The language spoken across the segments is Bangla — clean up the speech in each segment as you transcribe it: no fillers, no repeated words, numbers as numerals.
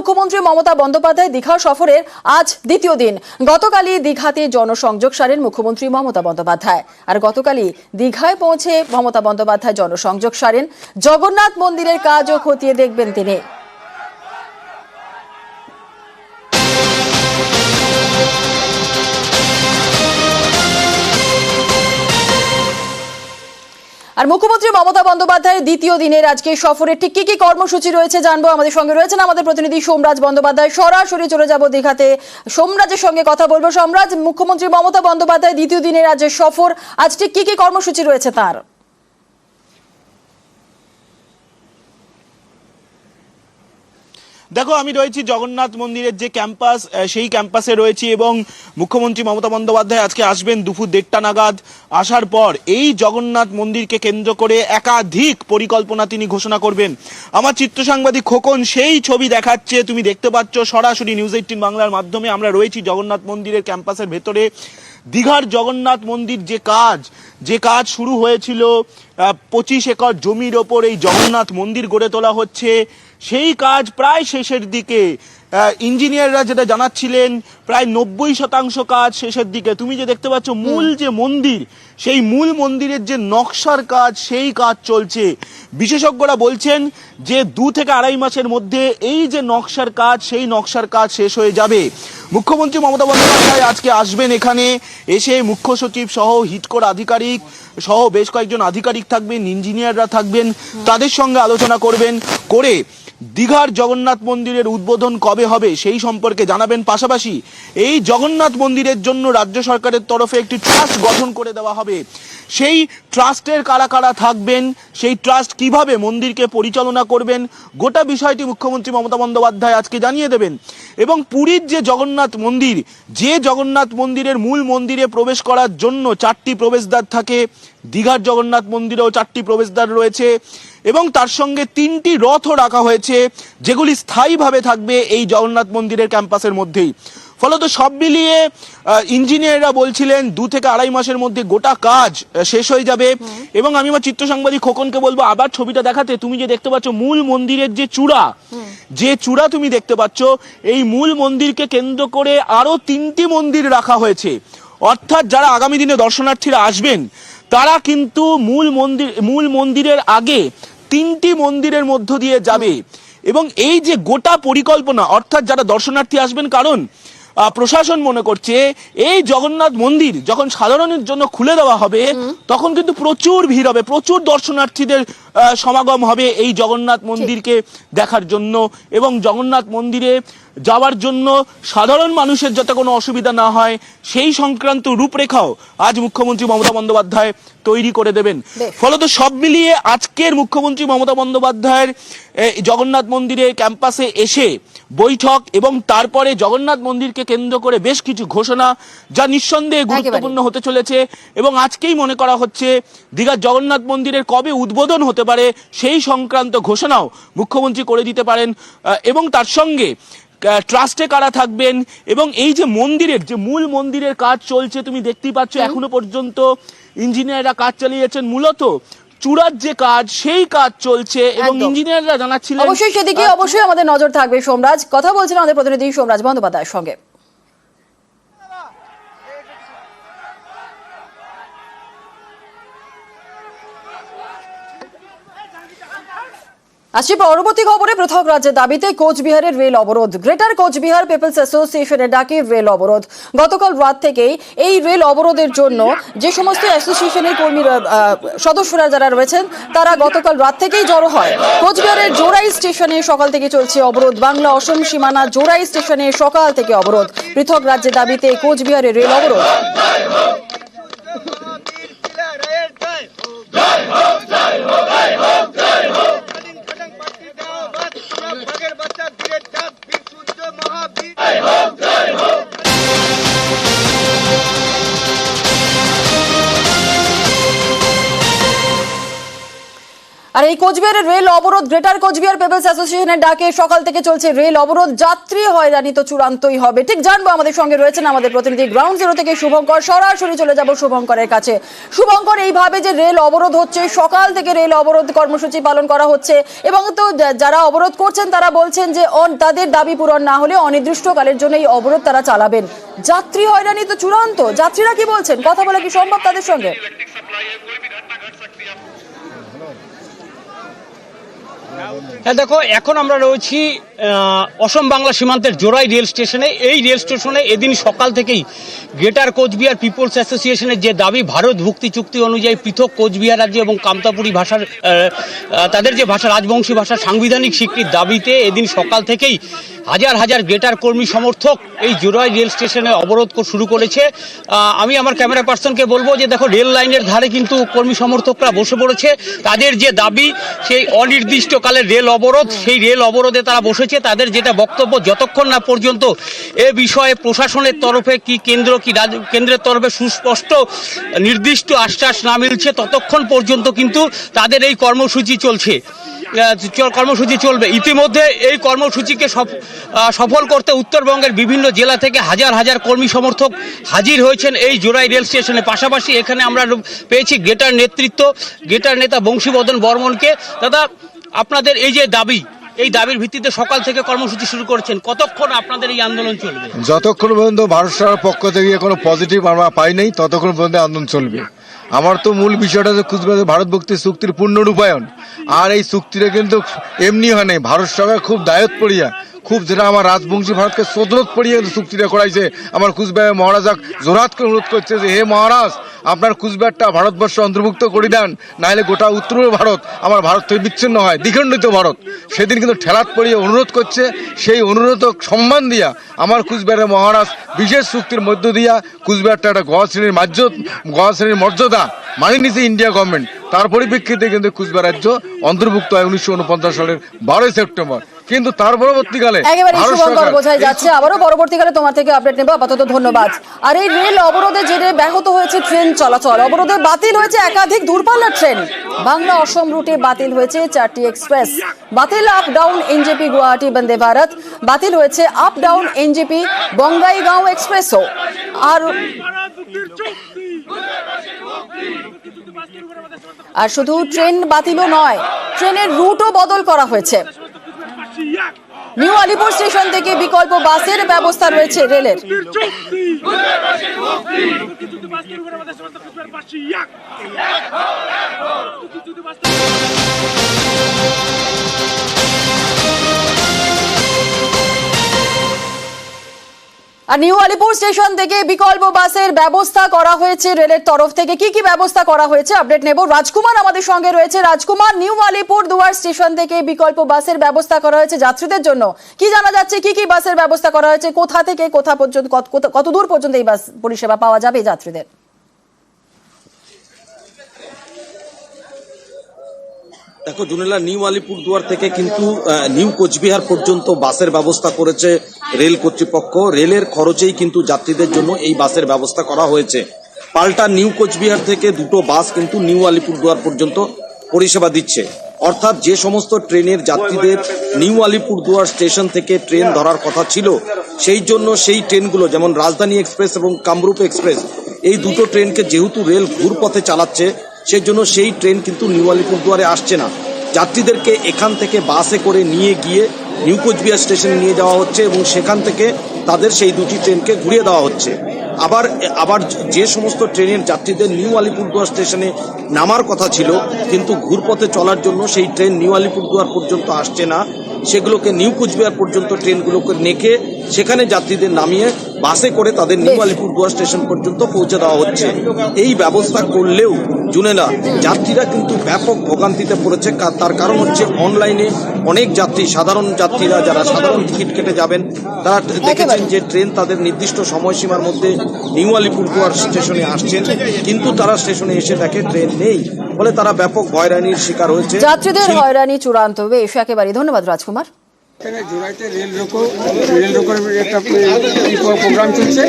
মুখ্যমন্ত্রী মমতা বন্দ্যোপাধ্যায় দীঘা সফরের আজ দ্বিতীয় দিন। গতকালই দীঘাতে জনসংযোগ সারেন মুখ্যমন্ত্রী মমতা বন্দ্যোপাধ্যায়। আর গতকালই দীঘায় পৌঁছে মমতা বন্দ্যোপাধ্যায় জনসংযোগ সারেন। জগন্নাথ মন্দিরের কাজও খতিয়ে দেখবেন তিনি। আর মুখ্যমন্ত্রী মমতা বন্দ্যোপাধ্যায়ের দ্বিতীয় দিনের আজকে সফরে ঠিক কি কর্মসূচি রয়েছে জানবো। আমাদের সঙ্গে রয়েছেন আমাদের প্রতিনিধি সোমরাজ বন্দ্যোপাধ্যায়। সরাসরি চলে যাব দীঘাতে, সোমরাজের সঙ্গে কথা বলবো। সোমরাজ, মুখ্যমন্ত্রী মমতা বন্দ্যোপাধ্যায় দ্বিতীয় দিনের আজ সফর, আজ ঠিক কি কর্মসূচি রয়েছে তার? দেখো, আমি রয়েছি জগন্নাথ মন্দিরের যে ক্যাম্পাস, সেই ক্যাম্পাসে রয়েছি এবং মুখ্যমন্ত্রী মমতা বন্দ্যোপাধ্যায় আজকে আসবেন দুপুর 1:30 নাগাদ। আসার পর এই জগন্নাথ মন্দিরকে কেন্দ্র করে একাধিক পরিকল্পনা তিনি ঘোষণা করবেন। আমার চিত্র সাংবাদিক খোকন সেই ছবি দেখাচ্ছে, তুমি দেখতে পাচ্ছ সরাসরি নিউজ 18 বাংলার মাধ্যমে। আমরা রয়েছি জগন্নাথ মন্দিরের ক্যাম্পাসের ভেতরে। দীঘার জগন্নাথ মন্দির যে কাজ শুরু হয়েছিল, 25 একর জমির ওপর এই জগন্নাথ মন্দির গড়ে তোলা হচ্ছে, সেই কাজ প্রায় শেষের দিকে। ইঞ্জিনিয়াররা যেটা জানাচ্ছিলেন, প্রায় 90% কাজ শেষের দিকে। তুমি যে দেখতে পাচ্ছ মূল যে মন্দির, সেই মূল মন্দিরের যে নকশার কাজ, সেই কাজ চলছে। বিশেষজ্ঞরা বলছেন যে 2 থেকে 2.5 মাসের মধ্যে এই যে নকশার কাজ, সেই নকশার কাজ শেষ হয়ে যাবে। মুখ্যমন্ত্রী মমতা বন্দ্যোপাধ্যায় আজকে আসবেন এখানে, এসে মুখ্য সচিব সহ হিডকোর আধিকারিক সহ বেশ কয়েকজন আধিকারিক থাকবেন, ইঞ্জিনিয়াররা থাকবেন, তাদের সঙ্গে আলোচনা করবেন। করে দীঘার জগন্নাথ মন্দিরের উদ্বোধন কবে হবে সেই সম্পর্কে জানাবেন। পাশাপাশি এই জগন্নাথ মন্দিরের জন্য রাজ্য সরকারের তরফে একটি ট্রাস্ট গঠন করে দেওয়া হবে। সেই ট্রাস্টের কারা কারা থাকবেন, সেই ট্রাস্ট কিভাবে মন্দিরকে পরিচালনা করবেন, গোটা বিষয়টি মুখ্যমন্ত্রী মমতা বন্দ্যোপাধ্যায় আজকে জানিয়ে দেবেন। এবং পুরীর যে জগন্নাথ মন্দির, যে জগন্নাথ মন্দিরের মূল মন্দিরে প্রবেশ করার জন্য 4টি প্রবেশদ্বার থাকে, দীঘার জগন্নাথ মন্দিরেও 4টি প্রবেশদ্বার রয়েছে এবং তার সঙ্গে 3টি রথও রাখা হয়েছে, যেগুলি স্থায়ীভাবে থাকবে এই জগন্নাথ মন্দিরের ক্যাম্পাসের মধ্যেই। ফলত সব মিলিয়ে ইঞ্জিনিয়াররা বলছিলেন 2 থেকে 2.5 মাসের মধ্যে গোটা কাজ শেষ হয়ে যাবে। এবং আমি আমার চিত্র সাংবাদিক খোকনকে বলবো আবার ছবিটা দেখাতে। তুমি যে দেখতে পাচ্ছ মূল মন্দিরের যে চূড়া তুমি দেখতে পাচ্ছ, এই মূল মন্দিরকে কেন্দ্র করে আরো 3টি মন্দির রাখা হয়েছে। অর্থাৎ যারা আগামী দিনে দর্শনার্থীরা আসবেন, তারা কিন্তু মূল মন্দিরের আগে 3টি মন্দিরের মধ্য দিয়ে যাবে। এবং এই যে গোটা পরিকল্পনা, অর্থাৎ যারা দর্শনার্থী আসবেন, কারণ প্রশাসন মনে করছে এই জগন্নাথ মন্দির যখন সাধারণের জন্য খুলে দেওয়া হবে, তখন কিন্তু প্রচুর ভিড় হবে, প্রচুর দর্শনার্থীদের সমাগম হবে এই জগন্নাথ মন্দিরকে দেখার জন্য। এবং জগন্নাথ মন্দিরে যাওয়ার জন্য সাধারণ মানুষের যাতে কোনো অসুবিধা না হয়, সেই সংক্রান্ত রূপরেখাও আজ মুখ্যমন্ত্রী মমতা বন্দ্যোপাধ্যায় তৈরি করে দেবেন। ফলত সব মিলিয়ে আজকের মুখ্যমন্ত্রী মমতা বন্দ্যোপাধ্যায়ের জগন্নাথ মন্দিরে ক্যাম্পাসে এসে বৈঠক এবং তারপরে জগন্নাথ মন্দিরকে কেন্দ্র করে বেশ কিছু ঘোষণা, যা নিঃসন্দেহে গুরুত্বপূর্ণ হতে চলেছে। এবং আজকেই মনে করা হচ্ছে দীঘার জগন্নাথ মন্দিরের কবে উদ্বোধন হতে পারে, সেই সংক্রান্ত ঘোষণাও মুখ্যমন্ত্রী করে দিতে পারেন। এবং তার সঙ্গে ট্রাস্টে কারা থাকবেন এবং এই যে মন্দিরের যে মূল মন্দিরের কাজ চলছে, তুমি দেখতেই পাচ্ছ এখনো পর্যন্ত ইঞ্জিনিয়াররা কাজ চালিয়েছেন। মূলত চূড়ার যে কাজ, সেই কাজ চলছে এবং ইঞ্জিনিয়াররা জানাচ্ছিলেন অবশ্যই সেদিকে অবশ্যই আমাদের নজর থাকবে। সোমরাজ, কথা বলছিলেন আমাদের প্রতিনিধি সোমরাজ বন্দ্যোপাধ্যায়ের সঙ্গে। আসছি পরবর্তী খবরে। পৃথক রাজ্যের দাবিতে কোচবিহারের রেল অবরোধ। গ্রেটার কোচবিহার পিপলস অ্যাসোসিয়েশনের ডাকে রেল অবরোধ। গতকাল রাত থেকেই এই রেল অবরোধের জন্য যে সমস্ত অ্যাসোসিয়েশনের কর্মীরা সদস্যরা যারা রয়েছেন, তারা গতকাল রাত থেকেই জড়ো হয়। কোচবিহারের জোড়াই স্টেশনে সকাল থেকে চলছে অবরোধ। বাংলা অসম সীমানা জোড়াই স্টেশনে সকাল থেকে অবরোধ। পৃথক রাজ্যের দাবিতে কোচবিহারের রেল অবরোধ। আর এই কোচবিহারের রেল অবরোধ, গ্রেটার কোচবিহার পিপলস অ্যাসোসিয়েশনের ডাকে সকাল থেকে চলছে রেল অবরোধ। যাত্রী হয়রানি তো চূড়ান্তই হবে, ঠিক জানবো। আমাদের সঙ্গে রয়েছেন আমাদের প্রতিনিধি গ্রাউন্ড জিরো থেকে শুভঙ্কর। সরাসরি চলে যাব শুভঙ্করের কাছে। শুভঙ্কর, এইভাবে যে রেল অবরোধ হচ্ছে, সকাল থেকে রেল অবরোধ কর্মসূচি পালন করা হচ্ছে এবং তো যারা অবরোধ করছেন তারা বলছেন যে তাদের দাবি পূরণ না হলে অনির্দিষ্টকালের জন্য এই অবরোধ তারা চালাবেন। যাত্রী হয়রানি তো চূড়ান্ত, যাত্রীরা কি বলছেন, কথা বলা কি সম্ভব তাদের সঙ্গে? হ্যাঁ দেখো, এখন আমরা রয়েছি অসম বাংলা সীমান্তের জোরাই রেল স্টেশনে। এই রেল স্টেশনে এদিন সকাল থেকেই গ্রেটার কোচবিহার পিপলস অ্যাসোসিয়েশনের যে দাবি, ভারত ভুক্তি চুক্তি অনুযায়ী পৃথক কোচবিহার রাজ্য এবং কামতাপুরী ভাষার তাদের যে ভাষা, রাজবংশী ভাষার সাংবিধানিক স্বীকৃতির দাবিতে এদিন সকাল থেকেই হাজার হাজার গ্রেটার কর্মী সমর্থক এই জোরাই রেল স্টেশনে অবরোধ শুরু করেছে। আমি আমার ক্যামেরা পার্সনকে বলবো যে দেখো, রেল লাইনের ধারে কিন্তু কর্মী সমর্থকরা বসে পড়েছে। তাদের যে দাবি, সেই অনির্দিষ্টকালের রেল অবরোধ, সেই রেল অবরোধে তারা বসেছে। তাদের যেটা বক্তব্য, যতক্ষণ না পর্যন্ত এ বিষয়ে প্রশাসনের তরফে কি কেন্দ্রের তরফে সুস্পষ্ট নির্দিষ্ট আশ্বাস না মিলছে, ততক্ষণ পর্যন্ত কিন্তু তাদের এই কর্মসূচি চলবে। ইতিমধ্যে এই কর্মসূচিকে সফল করতে উত্তরবঙ্গের বিভিন্ন জেলা থেকে হাজার হাজার কর্মী সমর্থক হাজির হয়েছেন এই জোরাই রেল স্টেশনে। পাশাপাশি এখানে আমরা পেয়েছি গ্রেটার নেতা বংশীবদন বর্মনকে। দাদা, আপনাদের এই যে দাবি, এই দাবির ভিত্তিতে সকাল থেকে কর্মসূচি শুরু করেছেন, কতক্ষণ আপনাদের এই আন্দোলন চলবে? যতক্ষণ পর্যন্ত ভারত সরকারের পক্ষ থেকে কোনো পজিটিভ আমরা পাই নাই, ততক্ষণ পর্যন্ত আন্দোলন চলবে। আমার তো মূল বিষয়টা হচ্ছে কুচবিহার ভারত ভুক্তি চুক্তির পূর্ণ রূপায়ণ। আর এই চুক্তিটা কিন্তু এমনি হয় নাই, ভারত সরকার খুব দায়িত্ব পড়িয়া, খুব যেটা আমার রাজবংশী ভারতকে সদরত পড়িয়ে চুক্তিটা করাইছে। আমার কুচবিহার মহারাজা জোরহাত করে অনুরোধ করছে যে হে মহারাজ, আপনার কুচবিহারটা ভারতবর্ষে অন্তর্ভুক্ত করে দেন, নাহলে গোটা উত্তর ভারত আমার ভারত থেকে বিচ্ছিন্ন হয়, দ্বিখণ্ডিত ভারত। সেদিন কিন্তু ঠেলাত পড়িয়ে অনুরোধ করছে। সেই অনুরোধ সম্মান দিয়া আমার কুচবিহারের মহারাজ বিশেষ চুক্তির মধ্য দিয়া কুচবিহারটা একটা গ শ্রেণীর মর্যাদা মানিয়ে নিছে ইন্ডিয়া গভর্নমেন্ট। তার পরিপ্রেক্ষিতে কিন্তু কুচবিহার রাজ্য অন্তর্ভুক্ত হয় 1949 সালের 12 সেপ্টেম্বর। কিন্তু তার পরবর্তীকালে বোঝাই যাচ্ছে, আবারও পরবর্তীকালে তোমার থেকে আপডেট নেবো। আপাতত ধন্যবাদ। আর এই রেল অবরোধে জেরে ব্যাহত হয়েছে ট্রেন চলাচল। অবরোধে বাতিল হয়েছে একাধিক দূরপাল্লার ট্রেন। বাংলা অসম রুটে বাতিল হয়েছে 4টি এক্সপ্রেস। বাতিল up down NJP Guwahati Vande Bharat. বাতিল হয়েছে আপ ডাউন এনজেপি বঙ্গাইগাঁও এক্সপ্রেসও। আর শুধু ট্রেন বাতিলও নয়, ট্রেনের রুটও বদল করা হয়েছে। নিউ আলিপুর স্টেশন থেকে বিকল্প বাসের ব্যবস্থা রয়েছে রেলের। আর নিউ আলিপুর স্টেশন থেকে বিকল্প বাসের ব্যবস্থা করা হয়েছে রেলের তরফ থেকে। কি কি ব্যবস্থা করা হয়েছে আপডেট নেব। রাজকুমার আমাদের সঙ্গে রয়েছে। রাজকুমার, নিউ আলিপুর দুয়ার স্টেশন থেকে বিকল্প বাসের ব্যবস্থা করা হয়েছে যাত্রীদের জন্য। কি জানা যাচ্ছে, কি কি বাসের ব্যবস্থা করা হয়েছে, কোথা থেকে কোথা পর্যন্ত, কত দূর পর্যন্ত এই বাস পরিষেবা পাওয়া যাবে যাত্রীদের? দেখো জুনেলা, নিউ আলিপুরদুয়ার থেকে কিন্তু নিউ কোচবিহার পর্যন্ত বাসের ব্যবস্থা করেছে রেল কর্তৃপক্ষ। রেলের খরচেই কিন্তু যাত্রীদের জন্য এই বাসের ব্যবস্থা করা হয়েছে। পাল্টা নিউ কোচবিহার থেকে দুটো বাস কিন্তু নিউ আলিপুরদুয়ার পর্যন্ত পরিষেবা দিচ্ছে। অর্থাৎ যে সমস্ত ট্রেনের যাত্রীদের নিউ আলিপুরদুয়ার স্টেশন থেকে ট্রেন ধরার কথা ছিল, সেই জন্য সেই ট্রেনগুলো, যেমন রাজধানী এক্সপ্রেস এবং কামরূপ এক্সপ্রেস, এই দুটো ট্রেনকে যেহেতু রেল ঘুরপথে চালাচ্ছে, সেই জন্য সেই ট্রেন কিন্তু নিউ আলিপুরদুয়ারে আসছে না। যাত্রীদেরকে এখান থেকে বাসে করে নিয়ে গিয়ে নিউ কোচবিহার স্টেশনে নিয়ে যাওয়া হচ্ছে এবং সেখান থেকে তাদের সেই দুটি ট্রেনকে ঘুরিয়ে দেওয়া হচ্ছে। আবার যে সমস্ত ট্রেনের যাত্রীদের নিউ আলিপুরদুয়ার স্টেশনে নামার কথা ছিল কিন্তু ঘুরপথে চলার জন্য সেই ট্রেন নিউ আলিপুরদুয়ার পর্যন্ত আসছে না, সেগুলোকে নিউ কোচবিহার পর্যন্ত ট্রেনগুলোকে নেকে সেখানে যাত্রীদের নামিয়ে বাসে করে তাদের নিউ আলিপুরদুয়ার স্টেশন পর্যন্ত পৌঁছে দেওয়া হচ্ছে। এই ব্যবস্থা করলেও জুনেলা, যাত্রীরা কিন্তু ব্যাপক ভোগান্তিতে পড়েছে। তার কারণ হচ্ছে অনলাইনে অনেক যাত্রী, সাধারণ যাত্রীরা যারা সাধারণ টিকিট কেটে যাবেন, তারা দেখেছেন যে ট্রেন তাদের নির্দিষ্ট সময়সীমার মধ্যে নিউ আলিপুরদুয়ার স্টেশনে আসছেন, কিন্তু তারা স্টেশনে এসে দেখে ট্রেন নেই, ফলে তারা ব্যাপক হয়রানির শিকার হয়েছে। যাত্রীদের হয়রানি চূড়ান্ত। বেশ, একেবারে ধন্যবাদ রাজকুমার। এখানে জোড়াইতে রেল রোকোর একটা প্রোগ্রাম চলছে,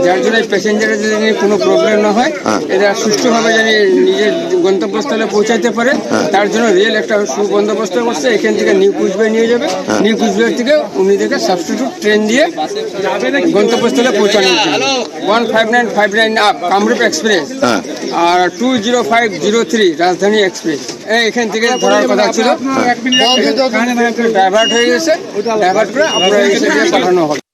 যার জন্য প্যাসেঞ্জারের যদি কোনো প্রবলেম না হয়, এরা সুষ্ঠুভাবে জানি নিজের গন্তব্যস্থলে পৌঁছাইতে পারে, তার জন্য রেল একটা সুবন্দোবস্ত করছে। এখান থেকে নিউ কুচবিহার নিয়ে যাবে, নিউ কুচবিহার থেকে উনিদিকে সাবস্টিটিউট ট্রেন দিয়ে গন্তব্যস্থলে পৌঁছানোর জন্য 15959 আপ কামরূপ এক্সপ্রেস আর 20503 রাজধানী এক্সপ্রেস এখান থেকে ধরার কথা ছিল, ডাইভার্ট হয়ে গেছে, ডাইভার্ট করে আপনারা পাঠানো হবে।